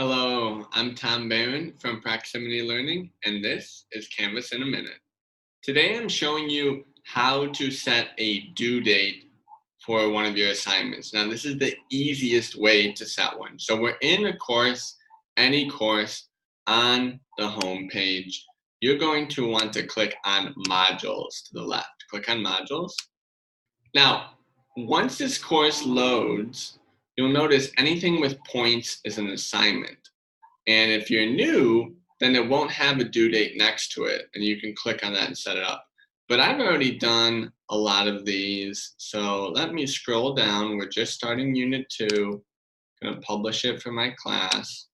Hello, I'm Tom Barron from Proximity Learning, and this is Canvas in a Minute. Today I'm showing you how to set a due date for one of your assignments. Now, this is the easiest way to set one. So we're in a course, any course, on the home page. You're going to want to click on Modules to the left. Click on Modules. Now, once this course loads, you'll notice anything with points is an assignment. And if you're new, then it won't have a due date next to it, and you can click on that and set it up. But I've already done a lot of these, so let me scroll down. We're just starting Unit 2. I'm going to publish it for my class.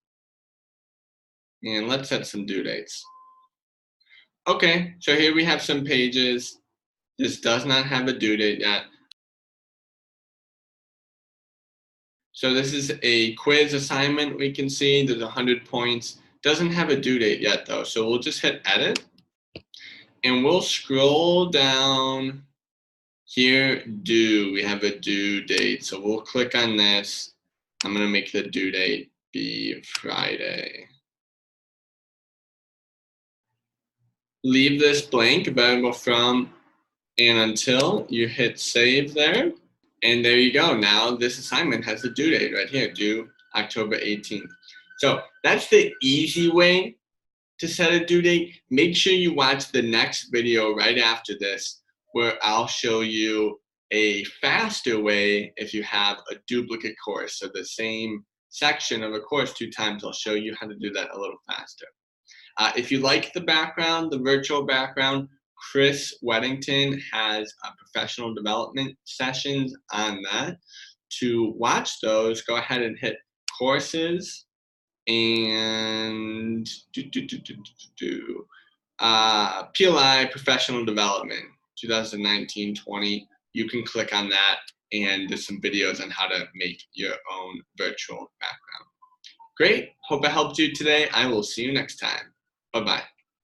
And let's set some due dates. Okay, so here we have some pages. This does not have a due date yet. So this is a quiz assignment. We can see there's 100 points. Doesn't have a due date yet though. So we'll just hit edit and we'll scroll down here, due. We have a due date. So we'll click on this. I'm gonna make the due date be Friday. Leave this blank, available from and until. You hit save there. And there you go. Now this assignment has a due date right here, due October 18th. So that's the easy way to set a due date. Make sure you watch the next video right after this, where I'll show you a faster way if you have a duplicate course. So the same section of a course 2 times, I'll show you how to do that a little faster. If you like the background, the virtual background, Chris Weddington has professional development sessions on that. To watch those, go ahead and hit courses and PLI Professional Development 2019-20. You can click on that and there's some videos on how to make your own virtual background. Great, hope I helped you today. I will see you next time. Bye-bye.